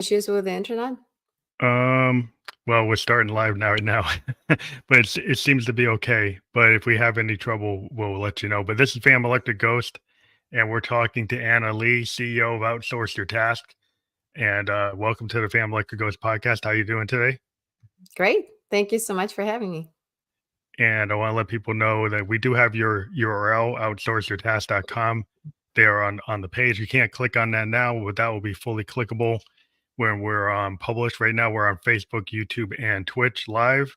Issues with the internet? Um, well, we're starting live now right now, but it seems to be okay. But if we have any trouble, we'll let you know. But this is Fam Electric Ghost, and we're talking to Anna Lee, CEO of Outsource Your Task. And welcome to the Fam Electric Ghost podcast. How you doing today? Great. Thank you so much for having me. And I want to let people know that we do have your URL, outsourceyourtask.com. They are on the page. You can't click on that now, but that will be fully clickable when we're published. Right now, we're on Facebook, YouTube, and Twitch live.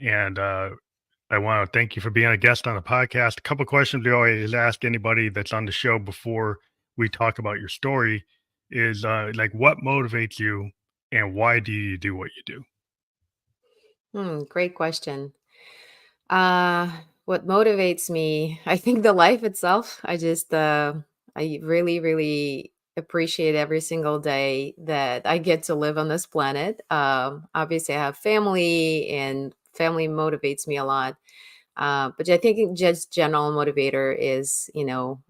And I want to thank you for being a guest on the podcast. A couple questions we always ask anybody that's on the show before we talk about your story is like what motivates you and why do you do what you do? Great question. Uh, what motivates me? I think the life itself. I really, really appreciate every single day that I get to live on this planet. Obviously, I have family, and family motivates me a lot. But I think just general motivator is,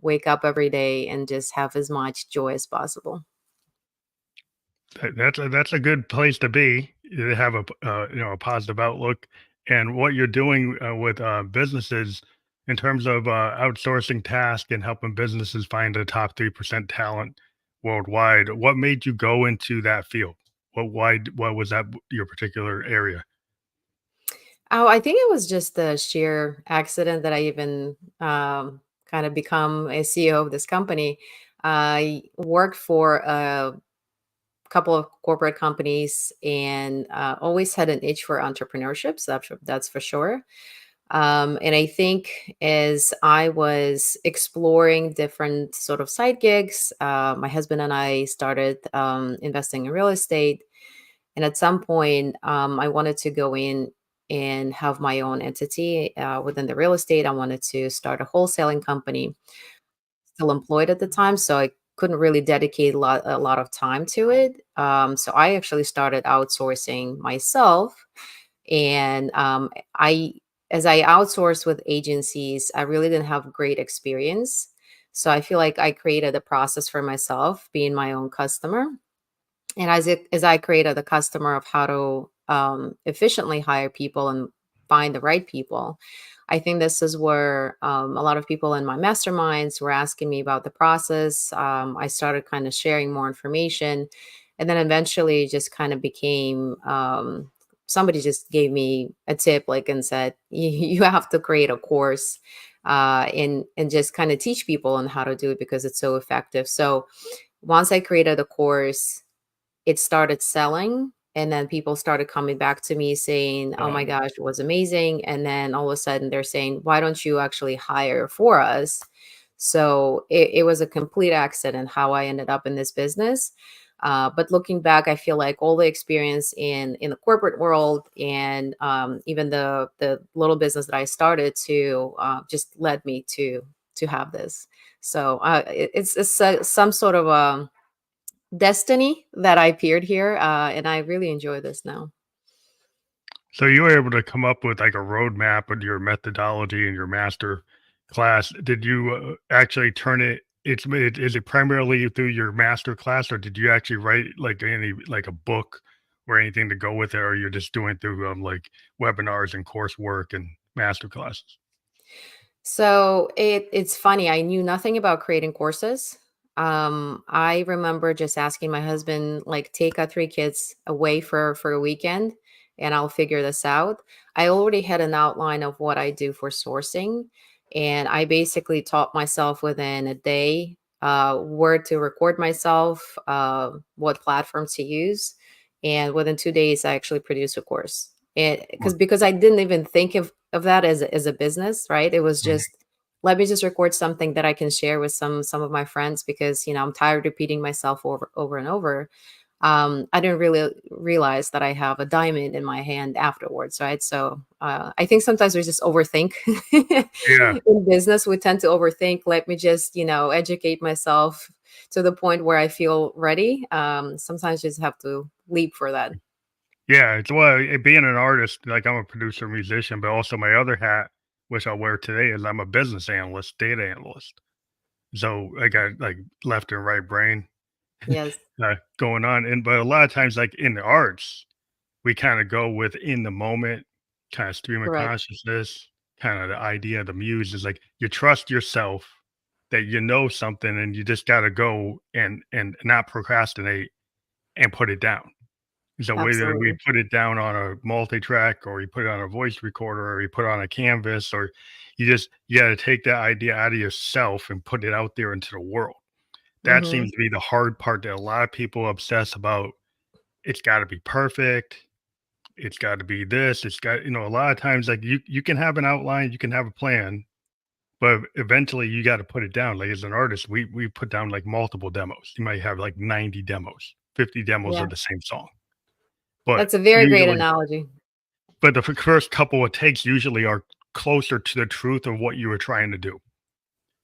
wake up every day and just have as much joy as possible. That's a good place to be. You have a positive outlook, and what you're doing with businesses in terms of outsourcing tasks and helping businesses find the top 3% talent worldwide. What made you go into that field? What was that your particular area? Oh, I think it was just the sheer accident that I even kind of become a CEO of this company. I worked for a couple of corporate companies and always had an itch for entrepreneurship. So that's for sure. And I think as I was exploring different sort of side gigs, my husband and I started investing in real estate. And at some point, I wanted to go in and have my own entity within the real estate. I wanted to start a wholesaling company, still employed at the time. So I couldn't really dedicate a lot of time to it. So I actually started outsourcing myself. And I, as I outsourced with agencies, I really didn't have great experience. So I feel like I created a process for myself, being my own customer. And as I created the customer of how to efficiently hire people and find the right people, I think this is where a lot of people in my masterminds were asking me about the process. I started kind of sharing more information, and then eventually it just kind of became somebody just gave me a tip, like, and said you have to create a course and just kind of teach people on how to do it because it's so effective. So once I created a course, it started selling, and then people started coming back to me saying, "Oh my gosh, it was amazing." And then all of a sudden they're saying, "Why don't you actually hire for us?" So it was a complete accident how I ended up in this business. But looking back, I feel like all the experience in the corporate world and even the little business that I started to just led me to have this. So it's some sort of destiny that I appeared here, and I really enjoy this now. So you were able to come up with like a roadmap with your methodology and your master class. Did you actually turn it? Is it primarily through your master class, or did you actually write like any like a book or anything to go with it, or you're just doing through like webinars and coursework and master classes? So it's funny. I knew nothing about creating courses. I remember just asking my husband, like, take our three kids away for a weekend, and I'll figure this out. I already had an outline of what I do for sourcing, and I basically taught myself within a day where to record myself, what platform to use, and within 2 days, I actually produced a course. And because I didn't even think of that as a business, right? It was Mhm. just, let me just record something that I can share with some of my friends because I'm tired of repeating myself over and over. I didn't really realize that I have a diamond in my hand afterwards, right? So I think sometimes we just overthink. Yeah, In business, we tend to overthink. Let me just educate myself to the point where I feel ready. Sometimes you just have to leap for that. yeah. It's well, being an artist, like I'm a producer, musician, but also my other hat, which I wear today, is I'm a business analyst, data analyst. So I got like left and right brain. Yes. going on. And but a lot of times, like in the arts, we kind of go with in the moment, kind of stream of Correct. consciousness, kind of the idea, the muse is like you trust yourself that you know something and you just got to go and not procrastinate and put it down. So whether we Absolutely. put it down on a multi-track or you put it on a voice recorder or you put it on a canvas or you got to take that idea out of yourself and put it out there into the world. That Hmm. seems to be the hard part that a lot of people obsess about. It's got to be perfect. It's got to be this. It's got, a lot of times like you can have an outline, you can have a plan, but eventually you got to put it down. Like as an artist, we put down like multiple demos. You might have like 90 demos, 50 demos Yeah. of the same song. But That's a very great usually analogy. but the first couple of takes usually are closer to the truth of what you were trying to do.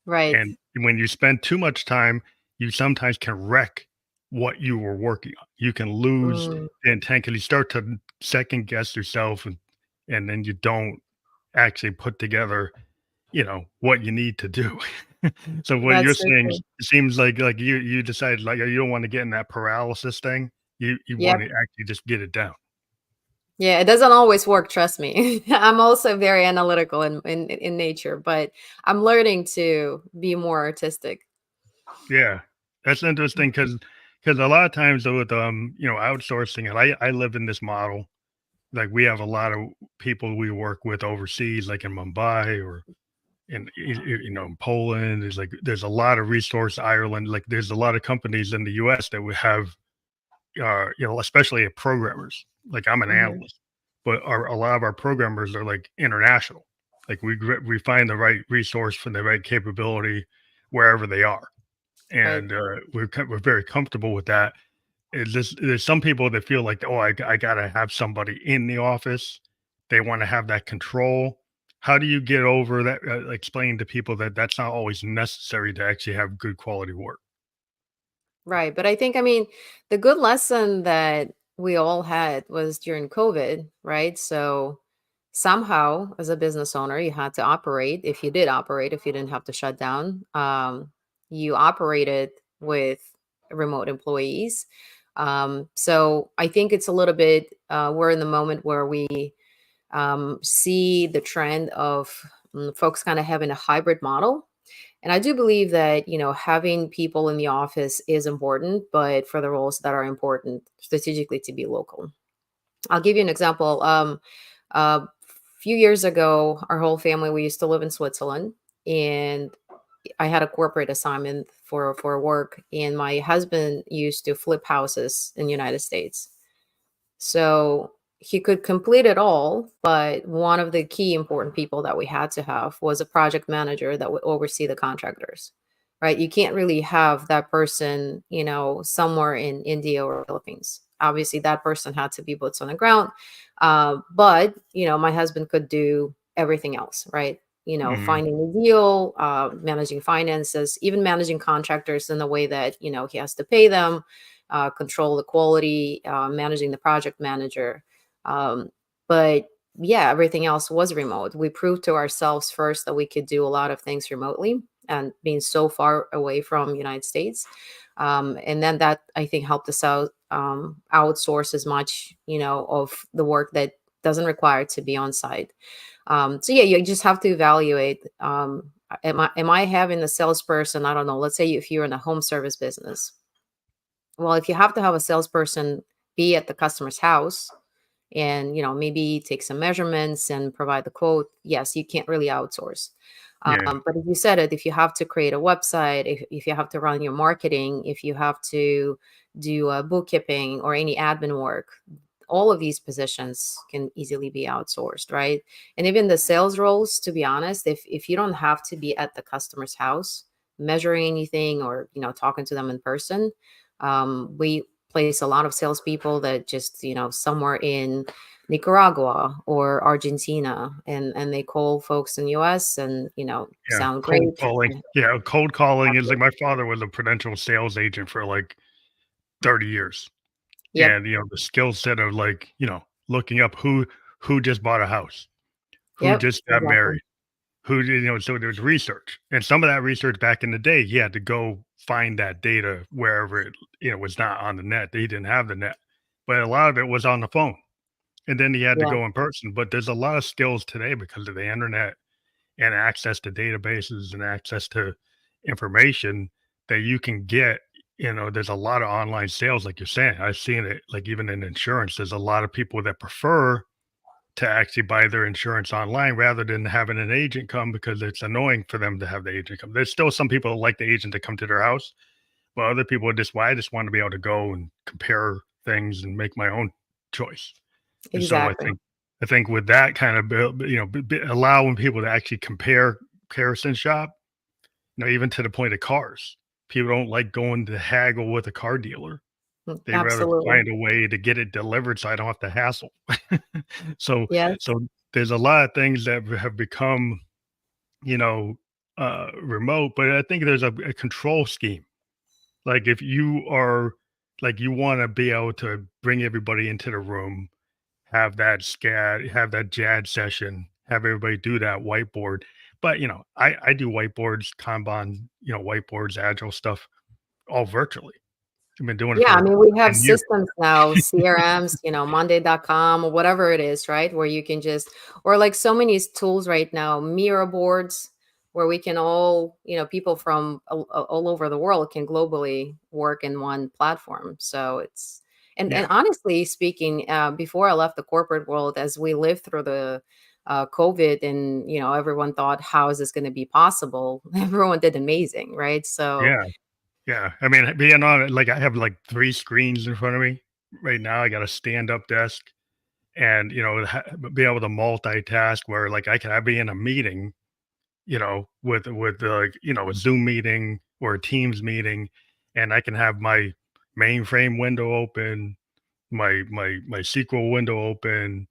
Right. And when you spend too much time, you sometimes can wreck what you were working on. You can lose Mm, the intent because you start to second guess yourself and then you don't actually put together, what you need to do. So what you're that's so saying true. seems like you decided like you don't want to get in that paralysis thing. You want to Yep. actually just get it down. Yeah, it doesn't always work, trust me. I'm also very analytical in nature, but I'm learning to be more artistic. Yeah. That's interesting because a lot of times with outsourcing and I live in this model. Like we have a lot of people we work with overseas, like in Mumbai or in Poland. There's a lot of resource Ireland. Like there's a lot of companies in the US that we have especially programmers. Like I'm an Mhm. analyst, but a lot of our programmers are like international. Like we find the right resource for the right capability wherever they are, Right. and we're very comfortable with that. There's some people that feel like, oh, I gotta have somebody in the office. They want to have that control. How do you get over that? Explain to people that that's not always necessary to actually have good quality work. Right. But I think, I mean, the good lesson that we all had was during COVID, right? So somehow, as a business owner, you had to operate. If you did operate, if you didn't have to shut down, you operated with remote employees. So I think it's a little bit, we're in the moment where we see the trend of folks kind of having a hybrid model. And I do believe that, having people in the office is important, but for the roles that are important strategically to be local. I'll give you an example. A few years ago, our whole family, we used to live in Switzerland, and I had a corporate assignment for work, and my husband used to flip houses in the United States. So he could complete it all, but one of the key important people that we had to have was a project manager that would oversee the contractors, right? You can't really have that person, somewhere in India or Philippines. Obviously, that person had to be boots on the ground. But, my husband could do everything else, right? Mhm. Finding the deal, managing finances, even managing contractors in the way that, he has to pay them, control the quality, managing the project manager. But yeah, everything else was remote. We proved to ourselves first that we could do a lot of things remotely and being so far away from United States. And then that I think helped us out outsource as much, of the work that doesn't require to be on site. So yeah, you just have to evaluate. Am I having a salesperson? I don't know. Let's say if you're in a home service business, well, if you have to have a salesperson be at the customer's house and, maybe take some measurements and provide the quote, yes, you can't really outsource. Yeah. But if you said it, if you have to create a website, if you have to run your marketing, if you have to do bookkeeping or any admin work, all of these positions can easily be outsourced, right? And even the sales roles, to be honest, if you don't have to be at the customer's house measuring anything or talking to them in person, we place a lot of salespeople that just somewhere in Nicaragua or Argentina, and they call folks in US and Yeah, sound great. cold calling. Yeah, cold calling is Exactly. like my father was a Prudential sales agent for like 30 years. Yep. And, the skill set of like, looking up who just bought a house, who Yep. just got Exactly. married, so there's research. And some of that research back in the day, he had to go find that data wherever it, was not on the net. He didn't have the net, but a lot of it was on the phone. And then he had to Yeah, go in person. But there's a lot of skills today because of the internet and access to databases and access to information that you can get. There's a lot of online sales, like you're saying. I've seen it, like even in insurance, there's a lot of people that prefer to actually buy their insurance online rather than having an agent come because it's annoying for them to have the agent come. There's still some people that like the agent to come to their house, but other people are just, well, I just want to be able to go and compare things and make my own choice. And so I exactly. think with that kind of allowing people to actually comparison shop, even to the point of cars. People don't like going to haggle with a car dealer. They rather Absolutely. find a way to get it delivered so I don't have to hassle. So Yes, so there's a lot of things that have become, you know, remote, but I think there's a control scheme. Like if you are like you want to be able to bring everybody into the room, have that SCAD, have that JAD session, have everybody do that whiteboard. But I do whiteboards, Kanban, whiteboards, agile stuff all virtually. I've been doing it yeah, I for mean, we have 10 years. systems now, CRMs, Monday.com or whatever it is, right? Where you can just, or like so many tools right now, mirror boards, where we can all, people from all over the world can globally work in one platform. So it's, and Yeah. honestly speaking, before I left the corporate world, as we lived through the COVID, and everyone thought, how is this going to be possible? Everyone did amazing, right? So Yeah. Yeah. I mean, being on it, like I have like 3 screens in front of me right now. I got a stand-up desk and, be able to multitask where like I be in a meeting, with like, a Zoom meeting or a Teams meeting, and I can have my mainframe window open, my SQL window open,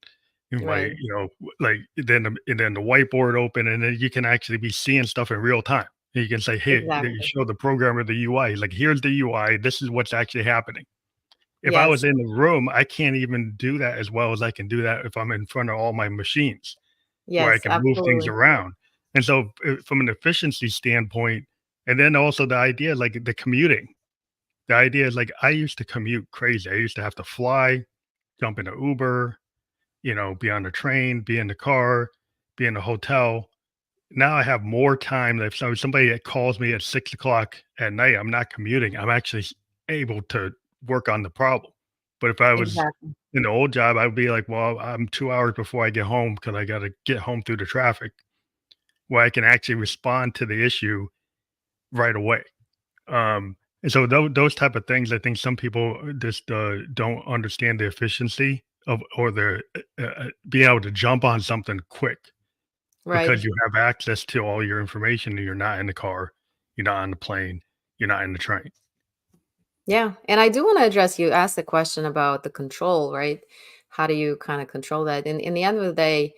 and my, right, like then the whiteboard open, and then you can actually be seeing stuff in real time. You can say, "Hey," you exactly. show the programmer the UI, like, "Here's the UI. This is what's actually happening." If I was Yes. in the room, I can't even do that as well as I can do that if I'm in front of all my machines where I Yes, can move things absolutely. around. And so, from an efficiency standpoint, and then also the idea, like the commuting, the idea is like I used to commute crazy. I used to have to fly, jump in an Uber, be on the train, be in the car, be in the hotel. Now I have more time. If somebody that calls me at 6 o'clock at night, I'm not commuting. I'm actually able to work on the problem. But if I was Exactly. in the old job, I'd be like, well, I'm 2 hours before I get home because I got to get home through the traffic where I can actually respond to the issue right away. And so those type of things, I think some people just don't understand the efficiency of or the being able to jump on something quick because Right. you have access to all your information and you're not in the car, you're not on the plane, you're not in the train. Yeah. And I do want to address, you asked the question about the control, right? How do you kind of control that? And in the end of the day,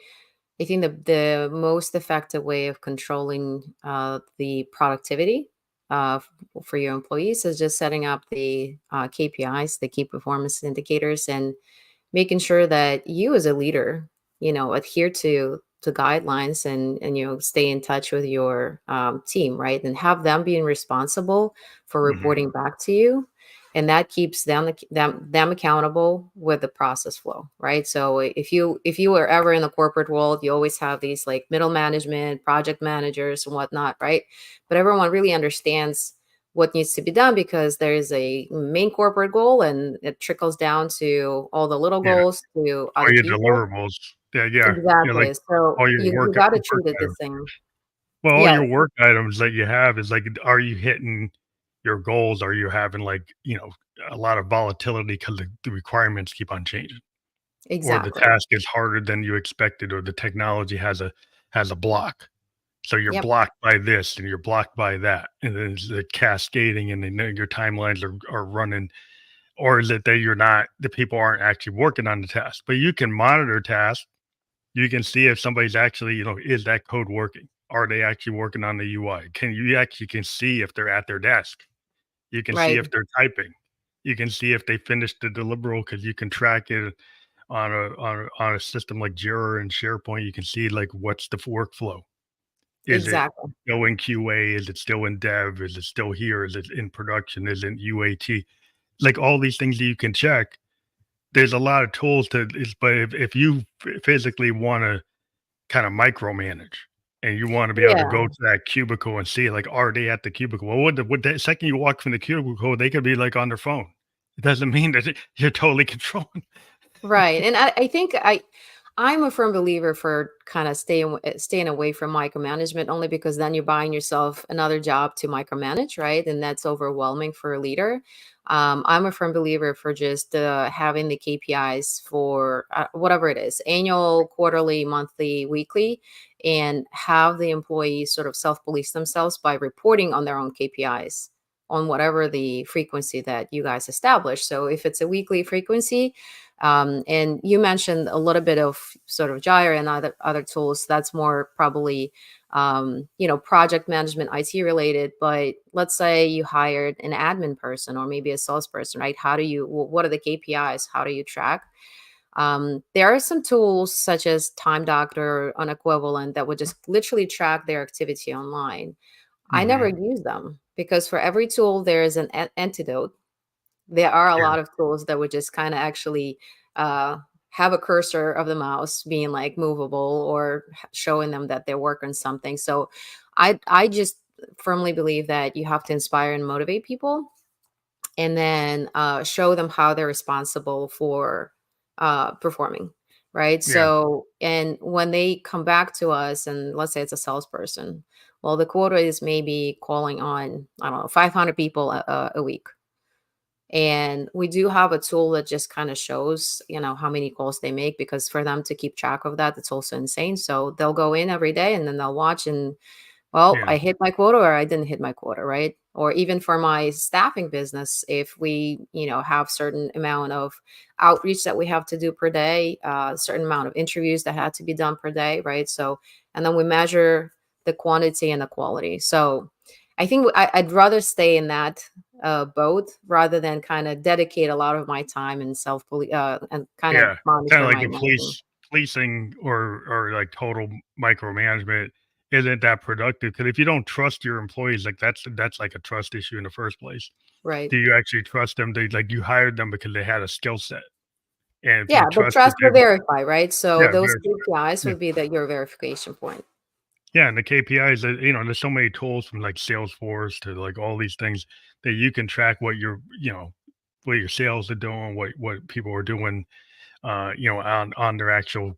I think the most effective way of controlling the productivity for your employees is just setting up the KPIs, the key performance indicators, and making sure that you as a leader, adhere to guidelines, and stay in touch with your team, right? And have them being responsible for Mhm. reporting back to you, and that keeps them accountable with the process flow, right? So if you were ever in the corporate world, you always have these like middle management, project managers and whatnot, right? But everyone really understands what needs to be done, because there is a main corporate goal, and it trickles down to all the little Yeah, goals to all other your people. deliverables. Yeah, like Exactly. So all your you work got to work treat it the items. same. Well, all Yes, your work items that you have is like, are you hitting your goals? Are you having like, a lot of volatility because the requirements keep on changing, or the exactly. task is harder than you expected, or the technology has a block. So you're Yep, blocked by this and you're blocked by that. And then it's the cascading and then your timelines are running, or is it that you're not, the people aren't actually working on the task, but you can monitor tasks. You can see if somebody's actually, is that code working? Are they actually working on the UI? You actually can see if they're at their desk. You can see right. if they're typing. You can see if they finished the deliverable because you can track it on a system like Jira and SharePoint. You can see like what's the workflow. Is it Exactly. still in QA? Is it still in dev? Is it still here? Is it in production? Is it UAT? Like all these things that you can check. There's a lot of tools to is, but if you physically want to kind of micromanage and you want to be able to go Yeah. to that cubicle and see like, are they at the cubicle? Well, what the second you walk from the cubicle, they could be like on their phone. It doesn't mean that you're totally controlling. Right. And I think I'm a firm believer for kind of staying away from micromanagement only because then you're buying yourself another job to micromanage, right? And that's overwhelming for a leader. I'm a firm believer for just having the KPIs for whatever it is, annual, quarterly, monthly, weekly, and have the employees sort of self-police themselves by reporting on their own KPIs on whatever the frequency that you guys establish. So if it's a weekly frequency, and you mentioned a little bit of sort of Gyre and other tools. That's more probably project management, IT related. But let's say you hired an admin person or maybe a salesperson, right? How do you? What are the KPIs? How do you track? There are some tools such as Time Doctor, Unequivalent that would just literally track their activity online. I never Hmm. use them because for every tool there is an antidote. There are a Sure. lot of tools that would just kind of actually uh, have a cursor of the mouse being like movable or showing them that they're working something. So I just firmly believe that you have to inspire and motivate people and then show them how they're responsible for performing. Right. Yeah. So, and when they come back to us, and let's say it's a salesperson, well, the quota is maybe calling on, I don't know, 500 people a week, and we do have a tool that just kind of shows, how many calls they make because for them to keep track of that, it's also insane. So they'll go in every day and then they'll watch and, well, Yeah. I hit my quota or I didn't hit my quota, right? Or even for my staffing business, if we, have certain amount of outreach that we have to do per day, a certain amount of interviews that had to be done per day, right? So, and then we measure the quantity and the quality. So I think I'd rather stay in that boat rather than kind of dedicate a lot of my time and and kind of Yeah. Kind of monitor like my the margin. policing or like total micromanagement isn't that productive because if you don't trust your employees, like that's like a trust issue in the first place. Right. Do you actually trust them? They like you hired them because they had a skill set, and if Yeah, you but trust that trust they but verify, right? So yeah, those verify. KPIs Yeah. would be that your verification point. Yeah, and the KPIs that there's so many tools from like Salesforce to like all these things that you can track what your sales are doing, what people are doing, on their actual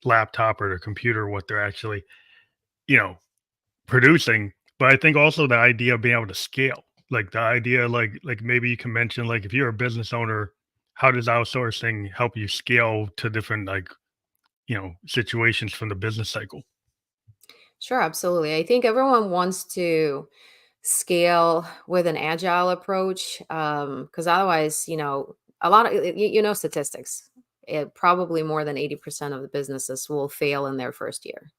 laptop or their computer, what they're actually, you know, producing. But I think also the idea of being able to scale, like the idea, like maybe you can mention, like if you're a business owner, how does outsourcing help you scale to different like situations from the business cycle? Sure, absolutely. I think everyone wants to scale with an agile approach because otherwise, a lot of statistics. Probably more than 80% of the businesses will fail in their first year,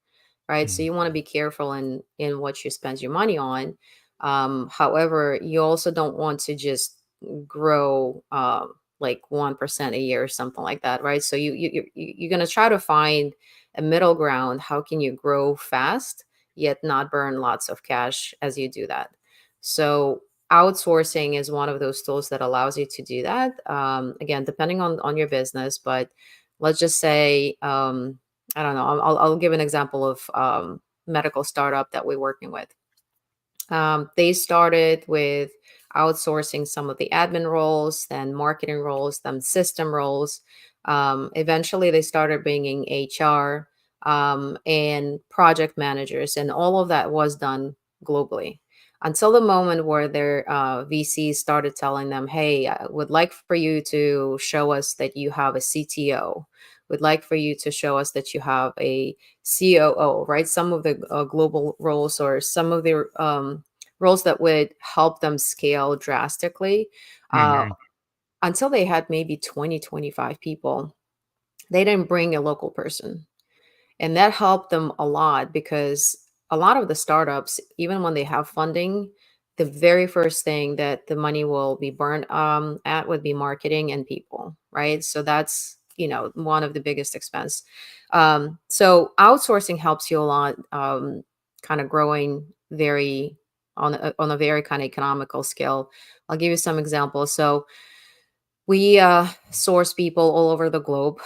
right? So Mm. you want to be careful in what you spend your money on. However, you also don't want to just grow like 1% a year or something like that, right? So you're going to try to find a middle ground. How can you grow fast yet not burn lots of cash as you do that? So outsourcing is one of those tools that allows you to do that. Again, depending on your business, but let's just say I don't know. I'll give an example of medical startup that we're working with. They started with outsourcing some of the admin roles, then marketing roles, then system roles. Eventually, they started bringing HR and project managers, and all of that was done globally until the moment where their VCs started telling them, "Hey, I would like for you to show us that you have a CTO. Would like for you to show us that you have a COO, right? Some of the global roles or some of the roles that would help them scale drastically. Uh, Mhm. until they had maybe 20, 25 people, they didn't bring a local person. And that helped them a lot because a lot of the startups, even when they have funding, the very first thing that the money will be burned at would be marketing and people, right? So that's one of the biggest expense. So outsourcing helps you a lot. kind of growing very on a very kind of economical scale. I'll give you some examples. So we source people all over the globe.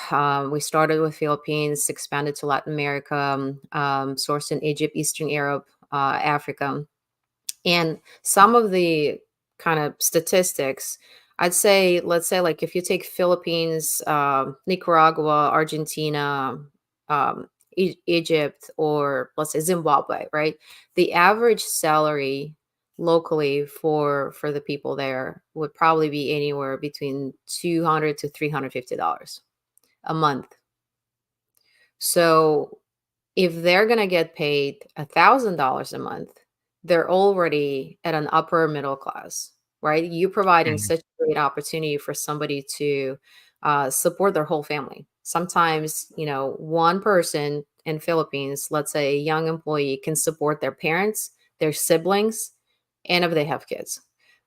We started with Philippines, expanded to Latin America, sourced in Egypt, Eastern Europe, Africa. And some of the kind of statistics, I'd say, let's say, like if you take Philippines, Nicaragua, Argentina, Egypt, or let's say Zimbabwe, right? The average salary locally for the people there would probably be anywhere between $200 to $350 a month. So if they're going to get paid $1,000 a month, they're already at an upper middle class, right? You providing Mhm. such a great opportunity for somebody to support their whole family. Sometimes, one person in Philippines, let's say a young employee, can support their parents, their siblings, and if they have kids,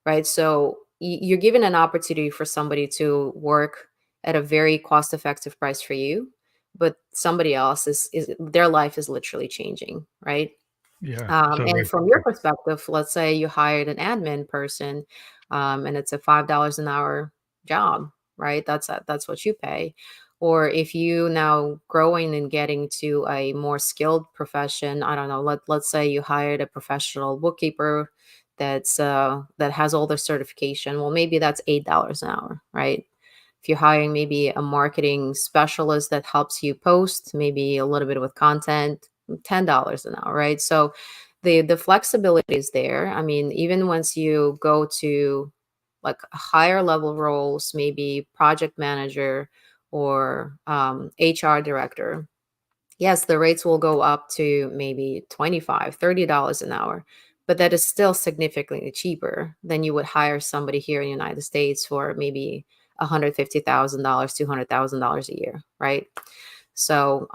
right? So you're given an opportunity for somebody to work at a very cost-effective price for you, but somebody else is their life is literally changing, right? Yeah. So And like, from your perspective, let's say you hired an admin person, and it's a $5 an hour job, right? That's what you pay. Or if you now growing and getting to a more skilled profession, I don't know. Let's say you hired a professional bookkeeper that has all the certification. Well, maybe that's $8 an hour, right? If you're hiring maybe a marketing specialist that helps you post, maybe a little bit with content, $10 an hour, right? So the flexibility is there. I mean, even once you go to like higher level roles, maybe project manager or HR director, yes, the rates will go up to maybe 25, $30 an hour, but that is still significantly cheaper than you would hire somebody here in the United States for maybe $150,000, $200,000 a year, right? So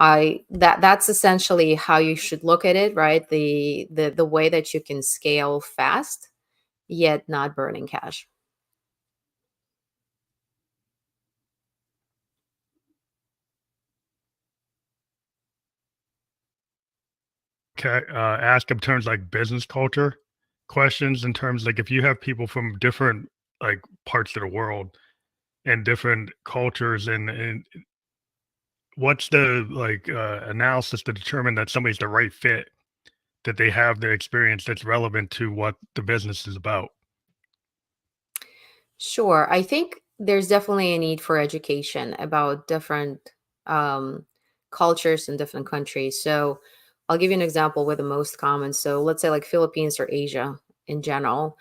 that's essentially how you should look at it, right? The way that you can scale fast yet not burning cash. ask in terms like business culture questions in terms like if you have people from different like parts of the world and different cultures and what's the like analysis to determine that somebody's the right fit, that they have the experience that's relevant to what the business is about. Sure. I think there's definitely a need for education about different um, cultures in different countries. So I'll give you an example with the most common. So let's say like Philippines or Asia in general,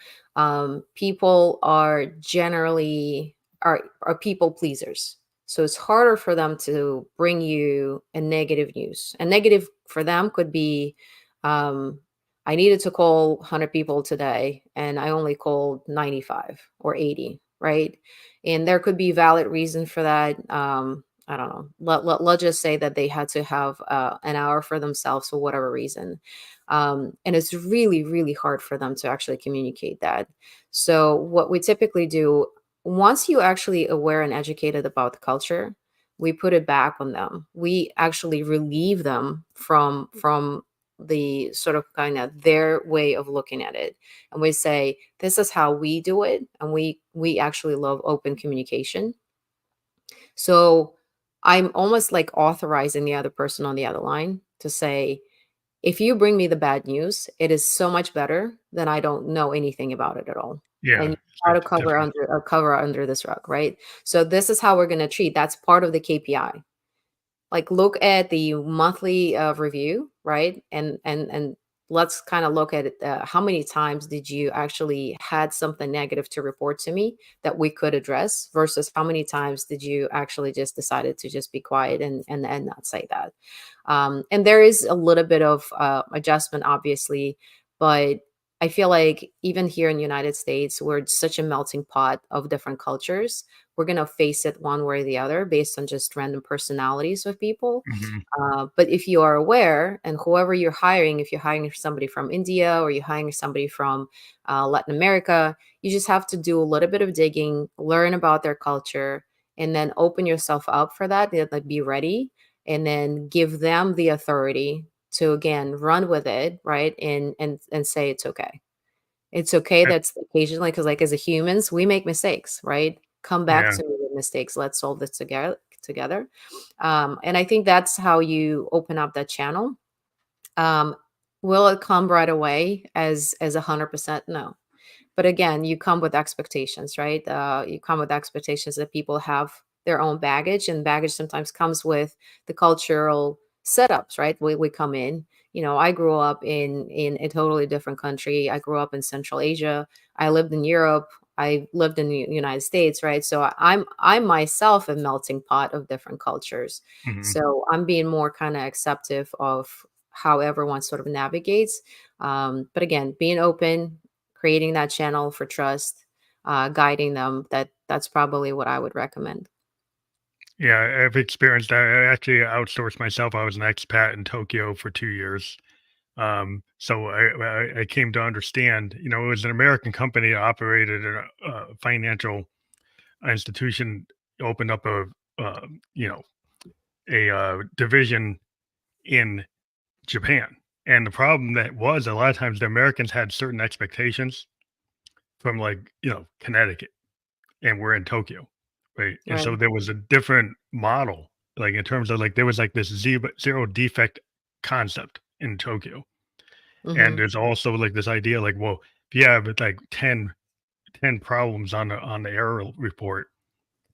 people are generally are people pleasers. So it's harder for them to bring you a negative news. And negative for them could be, um, I needed to call 100 people today and I only called 95 or 80, right? And there could be valid reason for that. I don't know. Let's just say that they had to have an hour for themselves for whatever reason. And it's really, really hard for them to actually communicate that. So, what we typically do, once you actually aware and educated about the culture, we put it back on them. We actually relieve them from the sort of kind of their way of looking at it, and we say this is how we do it, and we actually love open communication. So I'm almost like authorizing the other person on the other line to say, if you bring me the bad news, it is so much better than I don't know anything about it at all, and Yeah. you So try to definitely. cover under this rug, right? So this is how we're going to treat. That's part of the KPI. Like look at the monthly review, right? And let's kind of look at it, how many times did you actually had something negative to report to me that we could address versus how many times did you actually just decided to just be quiet and not say that. And there is a little bit of adjustment obviously, but I feel like even here in the United States, we're such a melting pot of different cultures. We're going to face it one way or the other based on just random personalities of people. Mhm. But if you are aware, and whoever you're hiring, if you're hiring somebody from India or you're hiring somebody from Latin America, you just have to do a little bit of digging, learn about their culture, and then open yourself up for that. Like be ready, and then give them the authority to again run with it, right? And say it's okay. It's okay And that's occasionally because like as a humans, we make mistakes, right? Come back yeah, to me with mistakes. Let's solve this together. And I think that's how you open up that channel. Um, will it come right away as 100%? No. But again, you come with expectations, right? You come with expectations that people have their own baggage, and baggage sometimes comes with the cultural setups, right? We come in. I grew up in a totally different country. I grew up in Central Asia. I lived in Europe. I lived in the United States, right? So I'm myself a melting pot of different cultures. mhm. So I'm being more kind of acceptive of how everyone sort of navigates. But again, being open, creating that channel for trust, guiding them. That's probably what I would recommend. Yeah, I've experienced that. I actually outsourced myself. I was an expat in Tokyo for 2 years. So I came to understand, it was an American company that operated a financial institution, opened up you know, a division in Japan. And the problem that was a lot of times the Americans had certain expectations from like, Connecticut, and we're in Tokyo, right? And Right. so there was a different model, like in terms of like there was like this zero defect concept in Tokyo. And Hmm. there's also like this idea like, well, if you have like ten problems on the error report,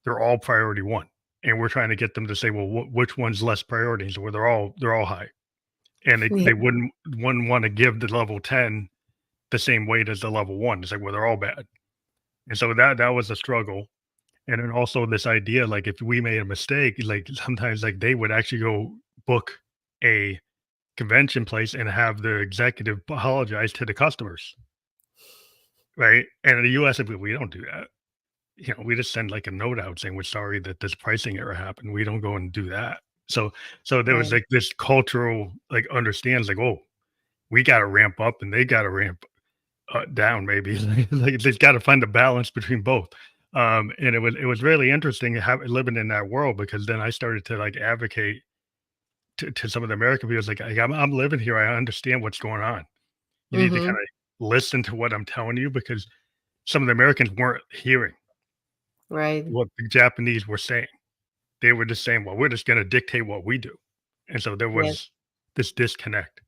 they're all priority one. And we're trying to get them to say, well, which one's less priority? So they're all high. And they, Yeah. they wouldn't want to give the level 10 the same weight as the level one. It's like, well, they're all bad. And so that was a struggle. And then also this idea, like if we made a mistake, like sometimes like they would actually go book a convention place and have the executive apologize to the customers, right? And in the US, we don't do that. We just send like a note out saying we're sorry that this pricing error happened. We don't go and do that. So so there was Right. like this cultural like understands like, oh, we got to ramp up and they got to ramp down maybe. Like they've got to find a balance between both. And it was really interesting living in that world, because then I started to like advocate to some of the American people. It's like I'm living here. I understand what's going on. You need to kind Hmm. of listen to what I'm telling you, because some of the Americans weren't hearing Right. what the Japanese were saying. They were just saying, well, we're just going to dictate what we do. And so there Yeah. was this disconnect.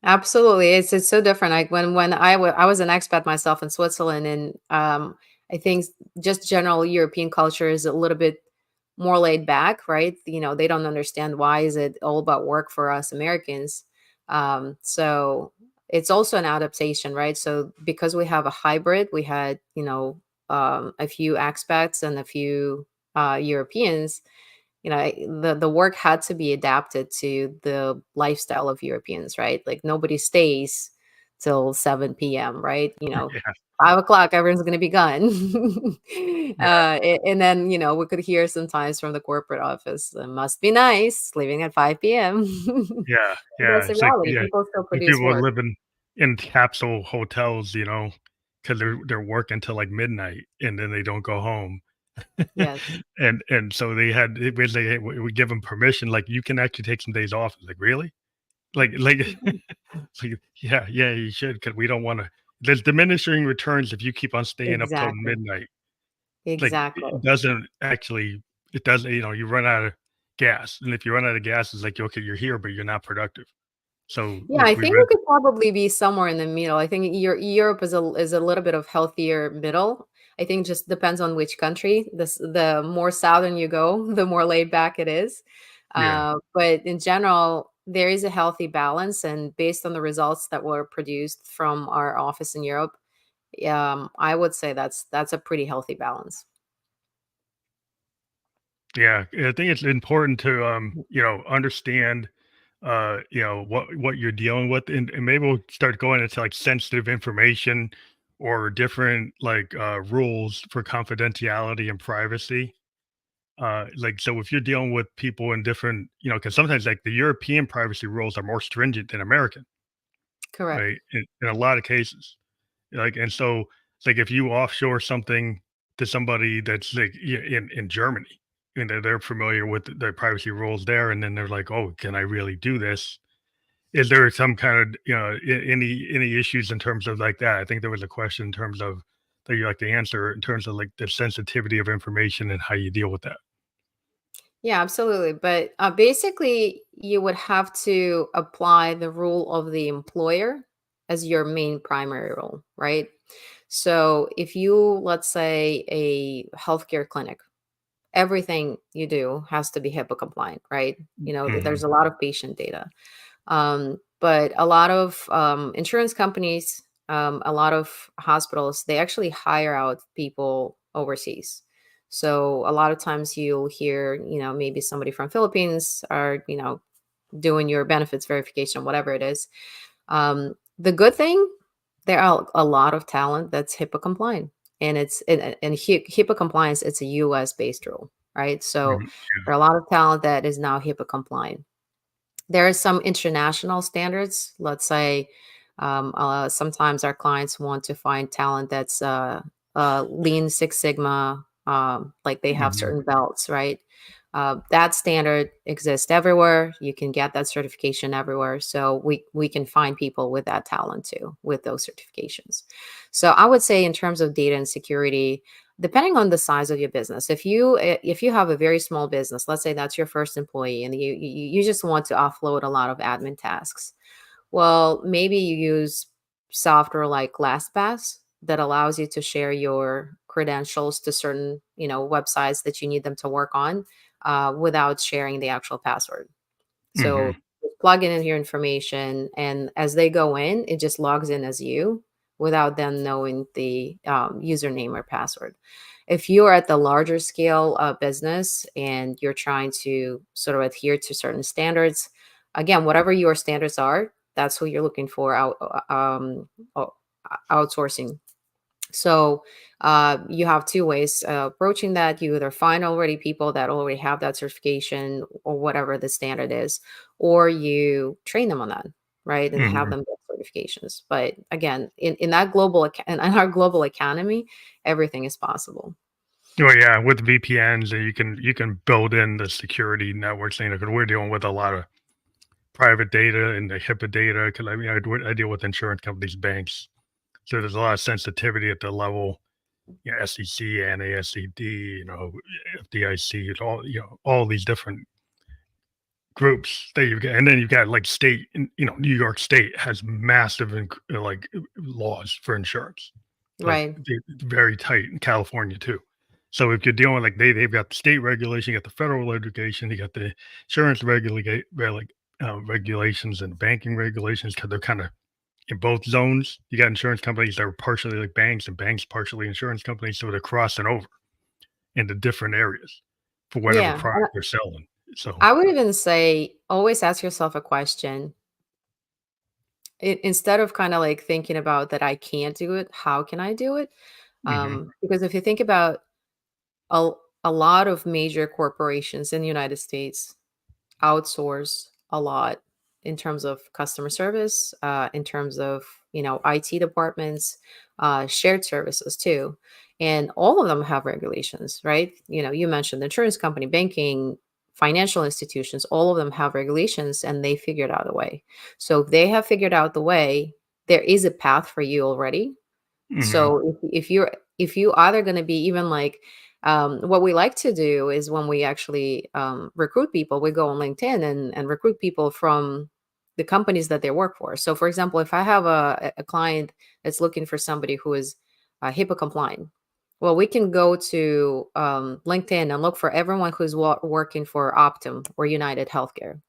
Absolutely. It's so different. Like when I was an expat myself in Switzerland, and I think just general European culture is a little bit more laid back, right? They don't understand why is it all about work for us Americans. So it's also an adaptation, right? So because we have a hybrid, we had, a few expats and a few Europeans. The work had to be adapted to the lifestyle of Europeans, right? Like nobody stays till 7 p.m., right? Yeah. 5 o'clock, everyone's going to be gone. Yeah. And then we could hear sometimes from the corporate office, it must be nice leaving at 5 p.m. Yeah. Yeah. That's the It's like, reality. yeah, People still the produce people are work. living in capsule hotels, because they're working till like midnight and then they don't go home. Yes. And so it was like, hey, we give them permission, like you can actually take some days off. It's like, really? Like like, yeah, yeah, you should, because we don't want to. There's diminishing returns if you keep on staying up till Exactly. midnight. Like Exactly. it doesn't actually. It doesn't. You run out of gas, and if you run out of gas, it's like, okay, you're here, but you're not productive. So Yeah, like I we think read. we could probably be somewhere in the middle. I think Europe is a little bit of healthier middle. I think just depends on which country. The more southern you go, the more laid back it is. Yeah. But in general, there is a healthy balance, and based on the results that were produced from our office in Europe, I would say that's a pretty healthy balance. Yeah, I think it's important to understand what you're dealing with, and maybe we'll start going into like sensitive information or different like rules for confidentiality and privacy. Like so if you're dealing with people in different, because sometimes like the European privacy rules are more stringent than American, Correct. right? In a lot of cases. Like, and so like if you offshore something to somebody that's like in Germany, and they're familiar with the privacy rules there, and then they're like, "Oh, can I really do this?" Is there some kind of, any issues in terms of like that? I think there was a question in terms of that you like to answer in terms of like the sensitivity of information and how you deal with that. Yeah, absolutely. But basically, you would have to apply the rule of the employer as your main primary rule, right? So if you, let's say, a healthcare clinic, everything you do has to be HIPAA compliant, right? There's Mhm, a lot of patient data. But a lot of insurance companies, a lot of hospitals, they actually hire out people overseas. So a lot of times you'll hear, maybe somebody from Philippines are, doing your benefits verification, whatever it is. The good thing, there are a lot of talent that's HIPAA compliant, and HIPAA compliance. It's a U.S. based rule, right? So mhm, there are a lot of talent that is now HIPAA compliant. There are some international standards. Let's say sometimes our clients want to find talent that's Lean Six Sigma, like they have mhm, certain belts, right? That standard exists everywhere. You can get that certification everywhere. So we can find people with that talent too, with those certifications. So I would say in terms of data and security, depending on the size of your business, if you have a very small business, let's say that's your first employee, and you just want to offload a lot of admin tasks, well, maybe you use software like LastPass that allows you to share your credentials to certain websites that you need them to work on, without sharing the actual password. mhm. So just plug in your information, and as they go in, it just logs in as you without them knowing the username or password. If you're at the larger scale business and you're trying to sort of adhere to certain standards, again, whatever your standards are, that's who you're looking for o- outsourcing. So you have two ways approaching that. You either find already people that already have that certification or whatever the standard is, or you train them on that, right? And have Mhm. them get certifications. But again, in that in our global economy, everything is possible. Well, yeah, with VPNs, you can build in the security networks thing because we're dealing with a lot of private data and the HIPAA data. Because I mean, I deal with insurance companies, banks, so there's a lot of sensitivity at the level, SEC, NASCD, FDIC, and all these different groups that you've got, and then you've got like state, New York State has massive laws for insurance, like Right. very tight in California too. So if you're dealing with like they've got the state regulation, you got the federal education, you got the insurance regulations and banking regulations because they're kind of in both zones. You got insurance companies that are partially like banks and banks partially insurance companies, so they're crossing over into different areas for whatever Yeah. product they're selling. So, I would even say always ask yourself a question. Instead of kind of like thinking about that I can't do it, how can I do it? hmm Because if you think about a, a lot of major corporations in the United States outsource a lot in terms of customer service, in terms of IT departments, shared services too, and all of them have regulations, right? You mentioned the insurance company, banking, financial institutions, all of them have regulations, and they figured out a way. So if they have figured out the way, there is a path for you already. hmm So if you either going to be even like what we like to do is when we actually recruit people, we go on LinkedIn and recruit people from the companies that they work for. So for example, if I have a client that's looking for somebody who is HIPAA compliant, well, we can go to LinkedIn and look for everyone who's working for Optum or United Healthcare,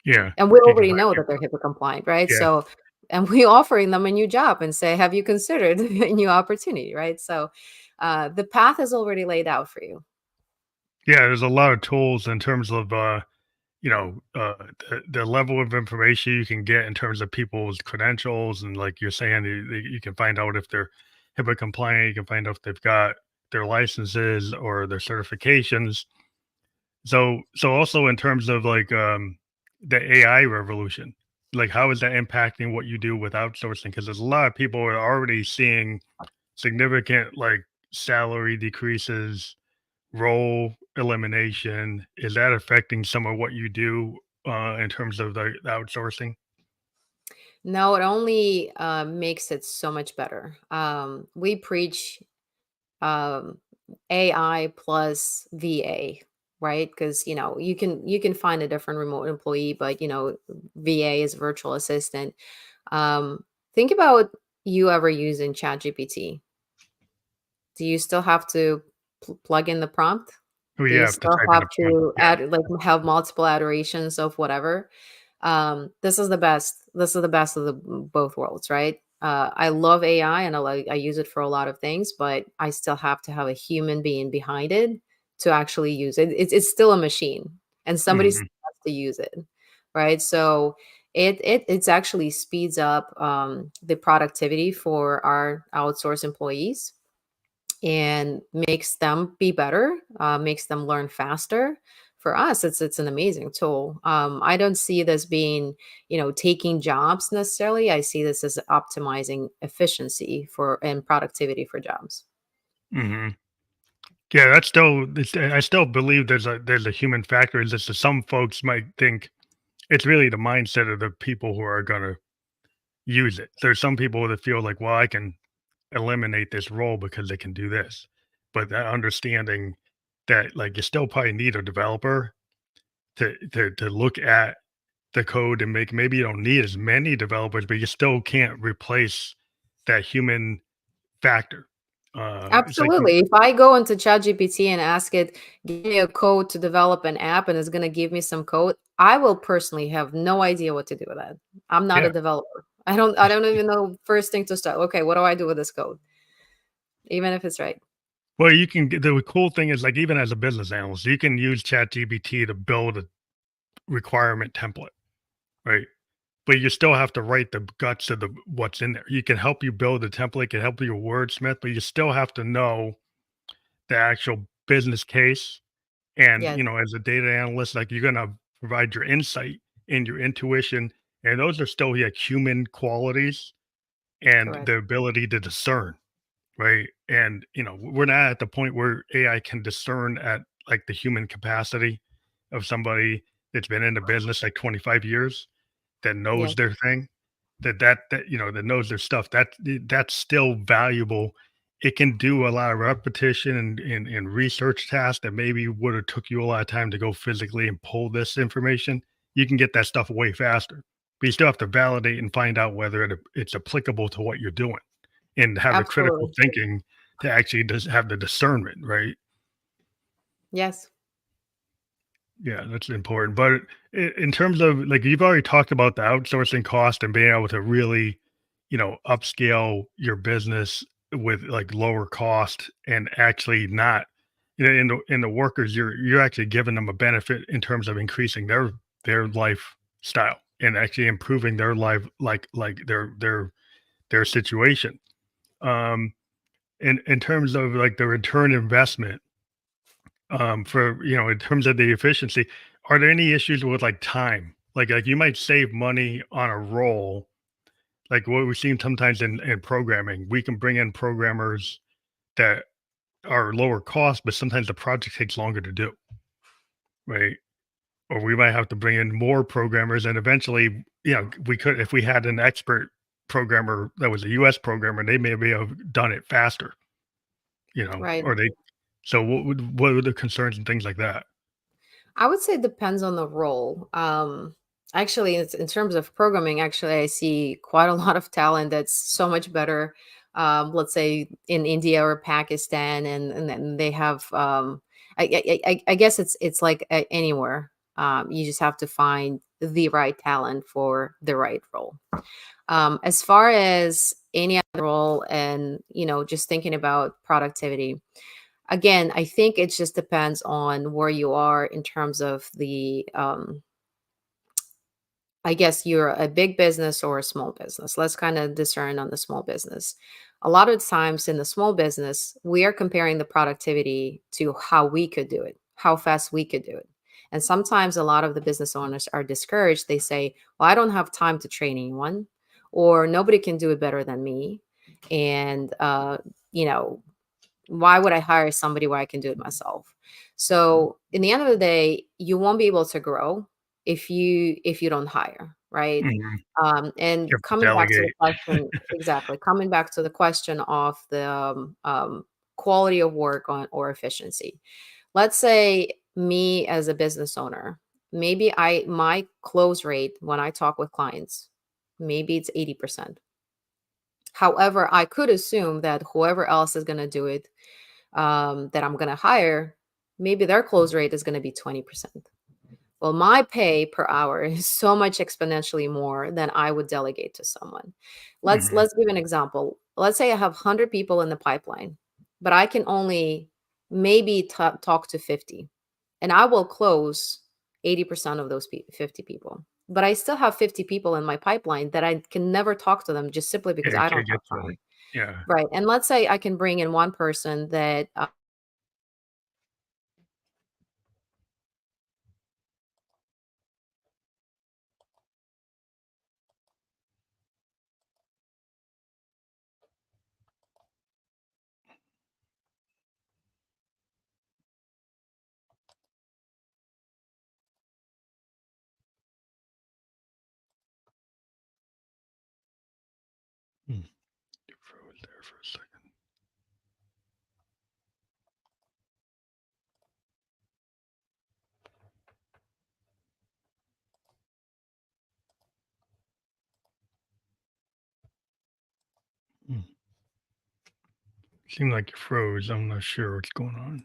yeah, and we you can already find know that they're people. HIPAA compliant, right? Yeah, So, and we offering them a new job and say, have you considered a new opportunity, right? So, the path is already laid out for you. yeah. There's a lot of tools in terms of the level of information you can get in terms of people's credentials, and like you're saying, you can find out if they're HIPAA compliant. You can find out if they've got their licenses or their certifications. So also in terms of like the AI revolution, like how is that impacting what you do with outsourcing? Because there's a lot of people are already seeing significant like salary decreases, role elimination, is that affecting some of what you do in terms of the outsourcing? No, it only makes it so much better. We preach um, AI plus VA, right? Because you can find a different remote employee, but VA is virtual assistant. Um, think about you ever using ChatGPT. Do you still have to plug in the prompt? We Do you have to still type in have a prompt. to Yeah. add, like, have multiple iterations of whatever? This is the best. This is the best of the both worlds, right? I love AI and I use it for a lot of things, but I still have to have a human being behind it to actually use it. It's still a machine, and somebody still Hmm. has to use it, right? So it's actually speeds up the productivity for our outsource employees and makes them be better, makes them learn faster. For us, it's an amazing tool. I don't see this being, taking jobs necessarily. I see this as optimizing efficiency for and productivity for jobs. Hmm. Yeah, that's still. I still believe there's a human factor. Is just that some folks might think it's really the mindset of the people who are going to use it. There's some people that feel like, well, I can eliminate this role because they can do this, but that understanding that like you still probably need a developer to look at the code and make maybe you don't need as many developers, but you still can't replace that human factor. It's like Absolutely. If I go into ChatGPT and ask it, give me a code to develop an app, and it's going to give me some code, I will personally have no idea what to do with that. I'm not a yeah. developer. I don't even know first thing to start. Okay, what do I do with this code? Even if it's right. Well, you can get the cool thing is like even as a business analyst, you can use ChatGPT to build a requirement template, right? But you still have to write the guts of the what's in there. You can help you build a template, can help you wordsmith, but you still have to know the actual business case. And Yes, as a data analyst, like you're gonna provide your insight and your intuition, and those are still like human qualities and correct. the ability to discern, right? And we're not at the point where AI can discern at like the human capacity of somebody that's been in the business like 25 years that knows Yes, their thing, that knows their stuff. That's still valuable. It can do a lot of repetition and research tasks that maybe would have took you a lot of time to go physically and pull this information. You can get that stuff way faster, but you still have to validate and find out whether it's applicable to what you're doing and have the critical absolutely. thinking to actually just have the discernment, right? Yes, Yeah, that's important. But in terms of like you've already talked about the outsourcing cost and being able to really, upscale your business with like lower cost and actually not, in the workers, you're actually giving them a benefit in terms of increasing their lifestyle and actually improving their life, like their situation. Um, in terms of like the return investment for in terms of the efficiency, are there any issues with like time like you might save money on a role like what we've seen sometimes in programming. We can bring in programmers that are lower cost, but sometimes the project takes longer to do, right? Or we might have to bring in more programmers and eventually we could, if we had an expert programmer that was a US programmer, they may be have done it faster, right. or they so what are the concerns and things like that? I would say it depends on the role. Actually, it's, in terms of programming, actually, I see quite a lot of talent that's so much better. Let's say in India or Pakistan, and then they have. I guess it's like anywhere. You just have to find the right talent for the right role. As far as any other role, and just thinking about productivity, again, I think it just depends on where you are in terms of I guess you're a big business or a small business. Let's kind of discern on the small business. A lot of times in the small business, we are comparing the productivity to how we could do it, how fast we could do it. And sometimes a lot of the business owners are discouraged. They say, well, I don't have time to train anyone, or nobody can do it better than me. And, you know, Why would I hire somebody where I can do it myself? So in the end of the day, you won't be able to grow if you don't hire, right? Mhm. And You have to coming back to the delegate. question, exactly, coming back to the question of the quality of work on or efficiency. Let's say me as a business owner, maybe I my close rate when I talk with clients, maybe it's 80%. However, I could assume that whoever else is going to do it, that I'm going to hire, maybe their close rate is going to be 20%. Well, my pay per hour is so much exponentially more than I would delegate to someone. Let's Mhm. let's give an example. Let's say I have 100 people in the pipeline, but I can only maybe talk to 50, and I will close 80% of those 50 people. But I still have 50 people in my pipeline that I can never talk to them just simply because Yeah, you I don't can't have get to them. time. Yeah. Right. And let's say I can bring in one person that Mm. You froze there for a second. Mm. Seemed like you froze. I'm not sure what's going on.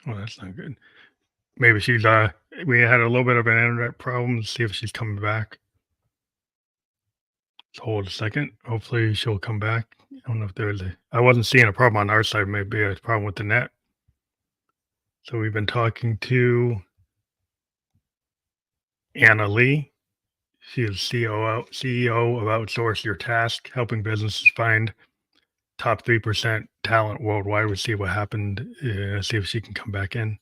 Oh, that's not good. Maybe she's we had a little bit of an internet problem. See if she's coming back. So hold a second. Hopefully she'll come back. I don't know if there's a I wasn't seeing a problem on our side, maybe a problem with the net. So we've been talking to Anna Lee. She is CEO of Outsource Your Task, helping businesses find top 3% talent worldwide. We'll see what happened. See if she can come back in.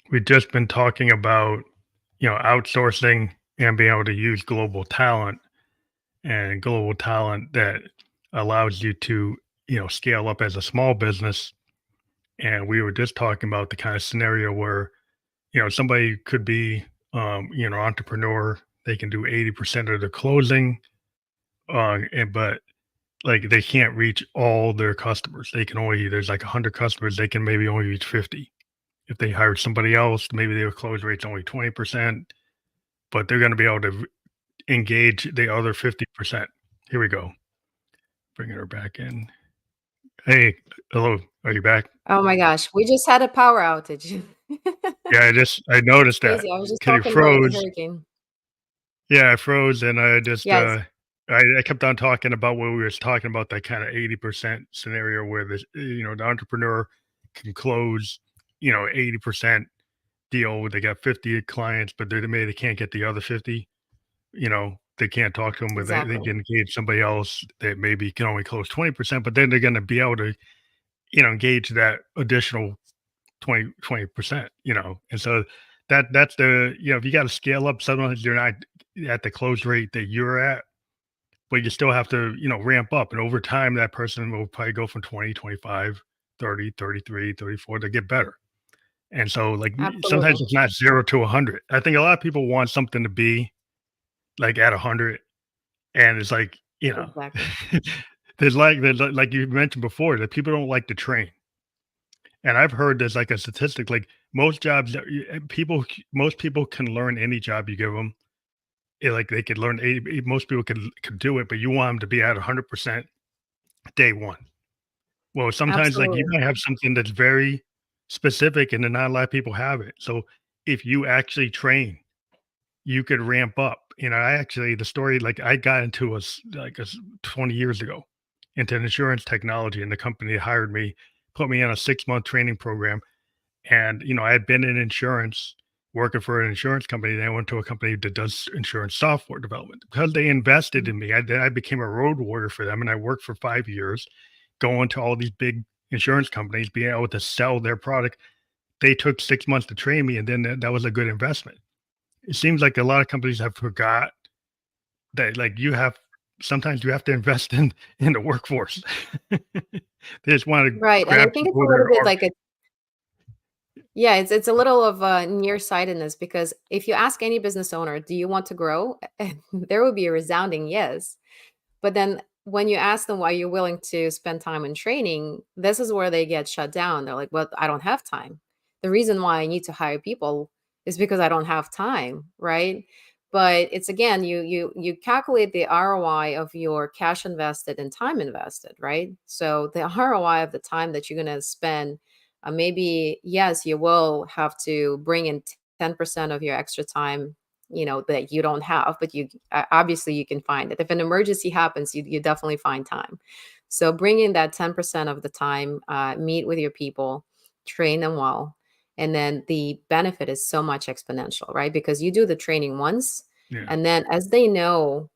We've just been talking about, outsourcing and being able to use global talent and global talent that allows you to, scale up as a small business. And we were just talking about the kind of scenario where, somebody could be, entrepreneur. They can do 80% of the closing, but like they can't reach all their customers. They can only, there's like 100 customers, they can maybe only reach 50. If they hired somebody else, maybe their close rate's only 20%, but they're going to be able to engage the other 50%. Here we go. Bringing her back in. Hey, hello. Are you back? oh my gosh, we just had a power outage. Yeah, I noticed that. Crazy. I was just 'Cause you talking about the froze. hurricane. Yeah, I froze and I just Yes, I kept on talking about what we were talking about, that kind of 80% scenario where the entrepreneur can close, 80% deal. They got 50 clients, but maybe they can't get the other 50. They can't talk to them, but they exactly. can engage somebody else that maybe can only close 20%, but then they're going to be able to, engage that additional 20%, and so that's if you got to scale up, sometimes you're not at the close rate that you're at, but you still have to, ramp up. And over time, that person will probably go from 20, 25, 30, 33, 34 to get better. And so, like, sometimes Absolutely. it's not 0 to 100. I think a lot of people want something to be like at 100. And it's like, Exactly. like you mentioned before, that people don't like to train. And I've heard there's like a statistic, like most jobs, most people can learn any job you give them. Like they could learn 80, most people could do it, but you want them to be at 100% day one. Well, sometimes like you Absolutely. might have something that's very specific and then not a lot of people have it. So if you actually train, you could ramp up. I actually, the story, like I got into 20 years ago into insurance technology, and the company that hired me put me in a 6-month training program. And, I had been in insurance working for an insurance company. Then I went to a company that does insurance software development because they invested in me. Then I became a road warrior for them, and I worked for 5 years, going to all these big insurance companies, being able to sell their product. They took 6 months to train me, and then that was a good investment. It seems like a lot of companies have forgot that, like, you have sometimes you have to invest in the workforce. They just want to Right, and I grab think it's people a that little are bit already. like a yeah, it's a little of nearsightedness because if you ask any business owner, "Do you want to grow?" There will be a resounding yes. But then when you ask them why you're willing to spend time in training, this is where they get shut down. They're like, "Well, I don't have time. The reason why I need to hire people is because I don't have time," right? But it's again, you calculate the ROI of your cash invested and time invested, right? So the ROI of the time that you're going to spend, maybe yes, you will have to bring in 10% of your extra time, that you don't have, but you obviously you can find it. If an emergency happens, you definitely find time. So bring in that 10% of the time, meet with your people, train them well, and then the benefit is so much exponential, right? Because you do the training once, Yeah, and then as they know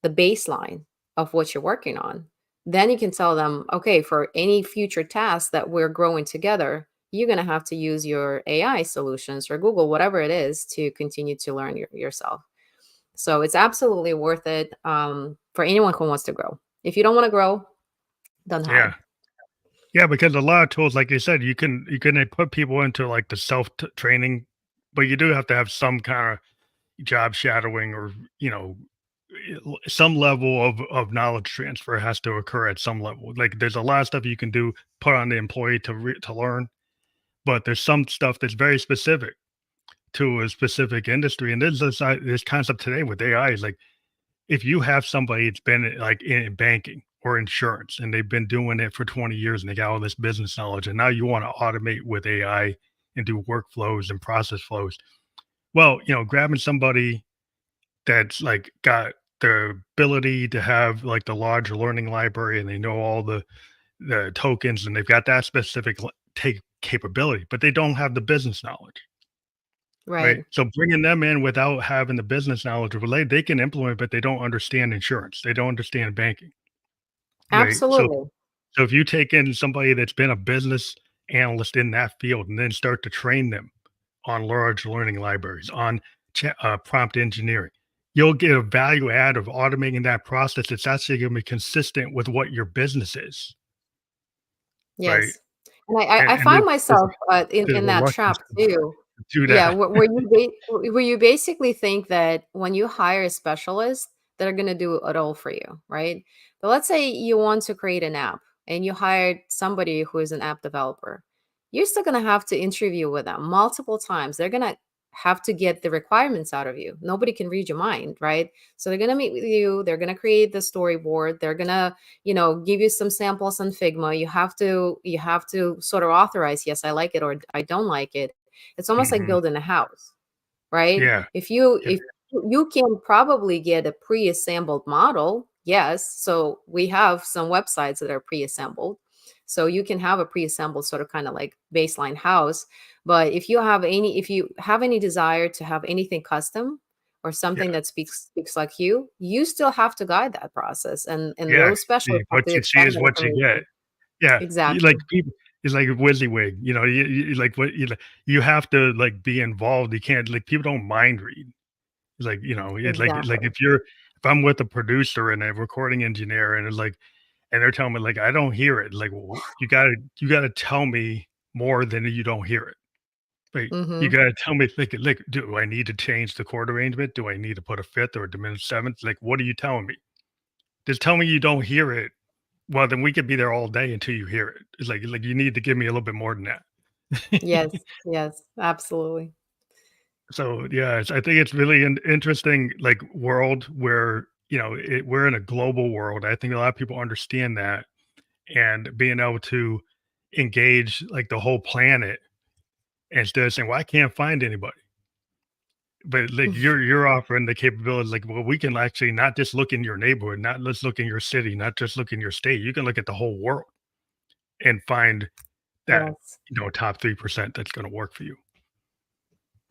the baseline of what you're working on, then you can tell them, okay, for any future tasks that we're growing together, you're going to have to use your AI solutions or Google, whatever it is, to continue to learn yourself. So it's absolutely worth it, for anyone who wants to grow. If you don't want to grow, don't yeah, hire. yeah. Because a lot of tools, like you said, you can put people into like the training, but you do have to have some kind of job shadowing, or some level of knowledge transfer has to occur at some level. Like there's a lot of stuff you can do, put on the employee to learn, but there's some stuff that's very specific to a specific industry. And this concept today with AI is like, if you have somebody that's been like in banking or insurance and they've been doing it for 20 years and they got all this business knowledge, and now you want to automate with AI and do workflows and process flows. Well, grabbing somebody that's like got the ability to have like the large learning library, and they know all the tokens, and they've got that specific take capability, but they don't have the business knowledge. Right. Right. So bringing them in without having the business knowledge related, they can implement, but they don't understand insurance. They don't understand banking. Right. So Absolutely. so if you take in somebody that's been a business analyst in that field and then start to train them on large learning libraries, on prompt engineering, you'll get a value add of automating that process. It's actually going to be consistent with what your business is. Right. Yes. And I And find myself, there's in a that reluctance trap too. to do Yeah, that. where you basically think that when you hire a specialist, they're gonna do it all for you, right? But let's say you want to create an app and you hired somebody who is an app developer. You're still gonna have to interview with them multiple times. They're gonna have to get the requirements out of you. Nobody can read your mind, right? So they're gonna meet with you, they're gonna create the storyboard, they're gonna, give you some samples on Figma. You have to sort of authorize, yes, I like it or I don't like it. It's almost like Hmm. building a house, right? Yeah. If you can probably get a pre-assembled model, yes. So we have some websites that are pre-assembled. So you can have a pre-assembled sort of kind of like baseline house. But if you have any desire to have anything custom or something Yeah. that speaks like you still have to guide that process. And Yeah, those specialists have what to you see extract is that what you get. information. Yeah, you like Exactly. people it's like a WYSIWYG, like what you have to like be involved. You can't like people don't mind read. It's like, it's like Exactly. if I'm with a producer and a recording engineer and it's like and they're telling me like I don't hear it. Like, well, you gotta tell me more than you don't hear it. Like you Hmm. gotta tell me like do I need to change the chord arrangement? Do I need to put a fifth or a diminished seventh? Like what are you telling me? Just tell me you don't hear it. Well, then we could be there all day until you hear it. It's like you need to give me a little bit more than that. Yes. Yes. Absolutely. So yeah, I think it's really an interesting like world where we're in a global world. I think a lot of people understand that, and being able to engage like the whole planet instead of saying, "Well, I can't find anybody." But like you're offering the capability, like, well, we can actually not just look in your neighborhood, not let's look in your city, not just look in your state. You can look at the whole world and find that Yes. top 3% that's going to work for you.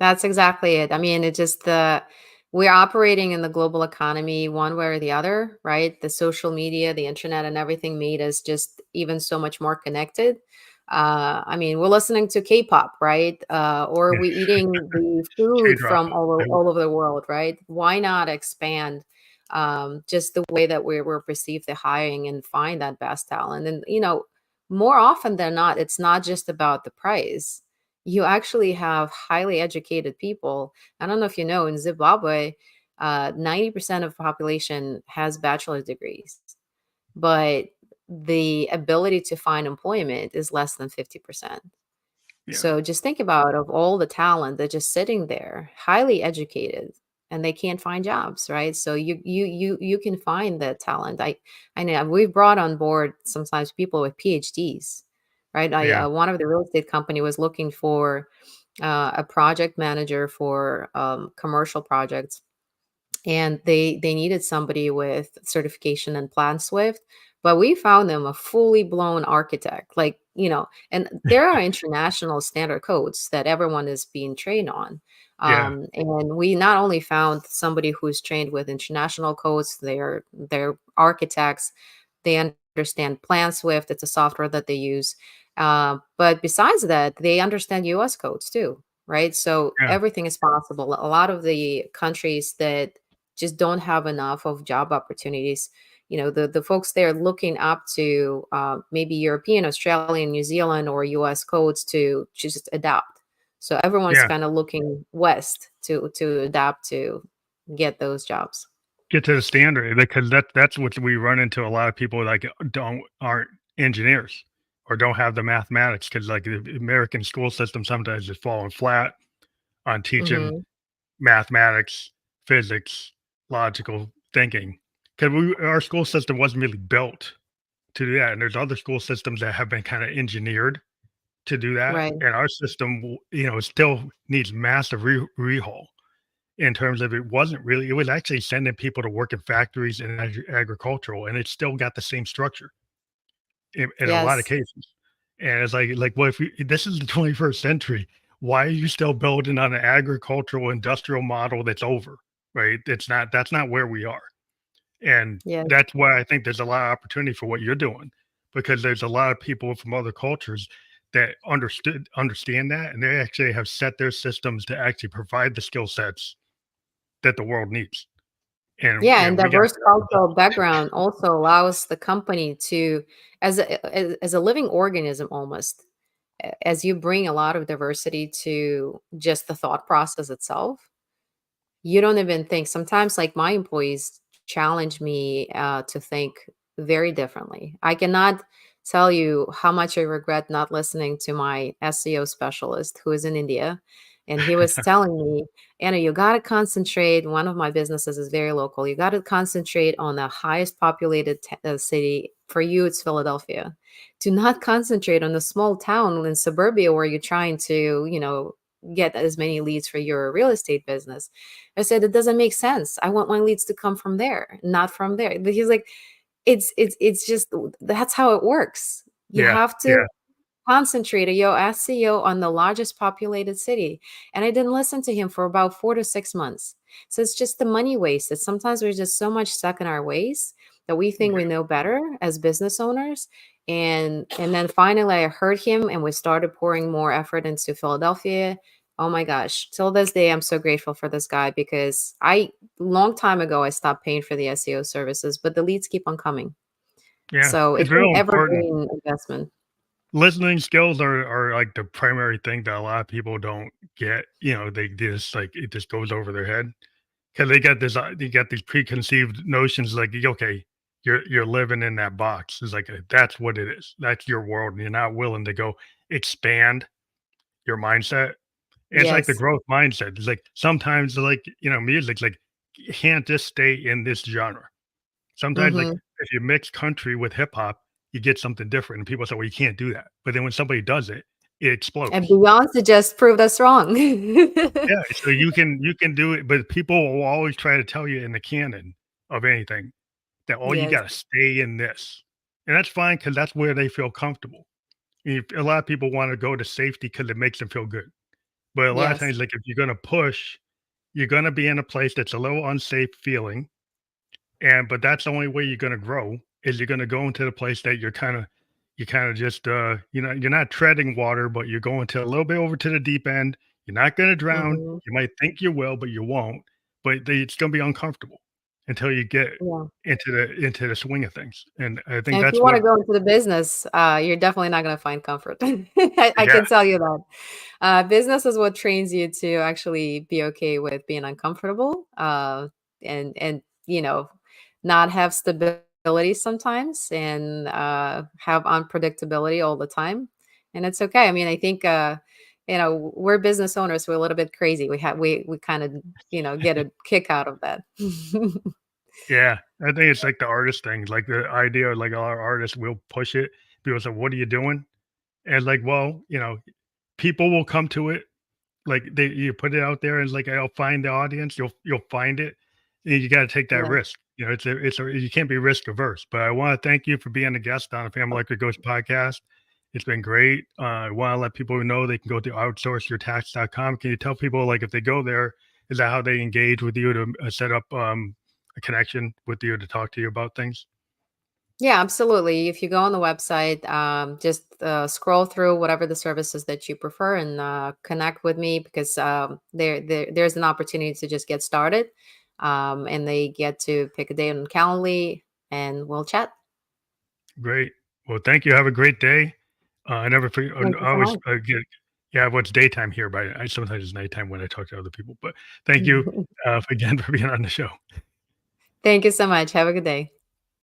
That's exactly it. I mean, it just the we're operating in the global economy one way or the other, right? The social media, the internet, and everything made us just even so much more connected. I mean, we're listening to K-pop, right? Or Yeah, we eating the food K-drama. from all over the world, right? Why not expand just the way that we're perceived the hiring and find that best talent? And more often than not, it's not just about the price. You actually have highly educated people. I don't know if you know, in Zimbabwe, 90% of the population has bachelor's degrees, but the ability to find employment is less than 50%. Yeah, So just think about of all the talent that's just sitting there, highly educated, and they can't find jobs, right? So you can find the talent. I know we've brought on board sometimes people with PhDs, right? I yeah, One of the real estate company was looking for a project manager for commercial projects, and they needed somebody with certification in plan swift, but we found them a fully blown architect, like, and there are international standard codes that everyone is being trained on. yeah, And we not only found somebody who's trained with international codes, they're architects, they understand plan swift, it's a software that they use, but besides that, they understand US codes too, right? So yeah, everything is possible. A lot of the countries that just don't have enough of job opportunities, the folks there looking up to maybe European, Australian, New Zealand, or US codes to just adapt. So everyone's yeah. kind of looking west to adapt to get those jobs. Get to the standard because that's what we run into. A lot of people like don't aren't engineers or don't have the mathematics because like the American school system sometimes is falling flat on teaching Hmm. mathematics, physics, logical thinking. Because our school system wasn't really built to do that, and there's other school systems that have been kind of engineered to do that, Right. and our system, still needs massive rehaul in terms of it wasn't really. It was actually sending people to work in factories and agricultural, and it still got the same structure in a lot of Yes. cases. And it's like, well, if this is the 21st century, why are you still building on an agricultural industrial model that's over? Right? It's not. That's not where we are. And Yes. that's why I think there's a lot of opportunity for what you're doing, because there's a lot of people from other cultures that understand that, and they actually have set their systems to actually provide the skill sets that the world needs. Yeah, and And we got to diverse figure out how to cultural background also allows the company to, as a living organism almost, as you bring a lot of diversity to just the thought process itself, you don't even think sometimes, like, my employees challenge me to think very differently. I cannot tell you how much I regret not listening to my SEO specialist who is in India. And he was telling me, Anna, you got to concentrate. One of my businesses is very local. You got to concentrate on the highest populated city. For you, it's Philadelphia. Do not concentrate on the small town in suburbia where you're trying to, get as many leads for your real estate business. I said, it doesn't make sense. I want my leads to come from there, not from there. But he's like, it's just that's how it works. You yeah, have to yeah, concentrate your SEO on the largest populated city. And I didn't listen to him for about 4 to 6 months. So it's just the money wasted. Sometimes we're just so much stuck in our ways that we think we yeah, know better as business owners. And then finally I heard him and we started pouring more effort into Philadelphia. Oh my gosh. Till this day, I'm so grateful for this guy because long time ago, I stopped paying for the SEO services, but the leads keep on coming. yeah. So It's it's an real important. evergreen investment. Listening skills are like the primary thing that a lot of people don't get. They just like it just goes over their head because they got these preconceived notions like, okay, you're living in that box. It's like that's what it is. That's your world, and you're not willing to go expand your mindset. And it's like the Yes. growth mindset. It's like sometimes like, music's like you can't just stay in this genre. Sometimes like Mhm. if you mix country with hip hop, you get something different. And people say, well, you can't do that. But then when somebody does it, it And explodes. Beyonce just proved us wrong. Yeah. So you can do it, but people will always try to tell you in the canon of anything that, oh, you Yes. gotta stay in this. And that's fine because that's where they feel comfortable. A lot of people want to go to safety because it makes them feel good. But a lot of Yes. times, like if you're gonna push, you're gonna be in a place that's a little unsafe feeling. And but that's the only way you're gonna grow is you're gonna go into the place that you kind of just you're not treading water, but you're going to a little bit over to the deep end. You're not gonna drown. Mhm. You might think you will, but you won't. But it's gonna be uncomfortable until you get Yeah. into the swing of things. And I think And if that's you what wanna go into the business, you're definitely not gonna find comfort. I yeah, can tell you that. Business is what trains you to actually be okay with being uncomfortable, and, you know, not have stability sometimes and, have unpredictability all the time, and it's okay. I mean, I think, we're business owners, we're a little bit crazy. We kinda, get a kick out of that. yeah. I think it's like the artist thing, like the idea, like our artists will push it. People say, "What are you doing?" And like, well, people will come to it. Like you put it out there and it's like I'll find the audience, you'll find it. And you got to take that Yeah. risk. You can't be risk averse. But I want to thank you for being a guest on the Family Like a Ghost podcast. It's been great. I want to let people know they can go to outsourceyourtax.com. Can you tell people like if they go there, is that how they engage with you to set up a connection with you to talk to you about things? Yeah, absolutely. If you go on the website, just scroll through whatever the services that you prefer and connect with me because there's an opportunity to just get started. And they get to pick a day on Calendly and we'll chat. Great. Well, thank you. Have a great day. I never forget. Thank you I so always much. get, yeah, what's daytime here, but I sometimes it's nighttime when I talk to other people. But thank you again for being on the show. Thank you so much. Have a good day.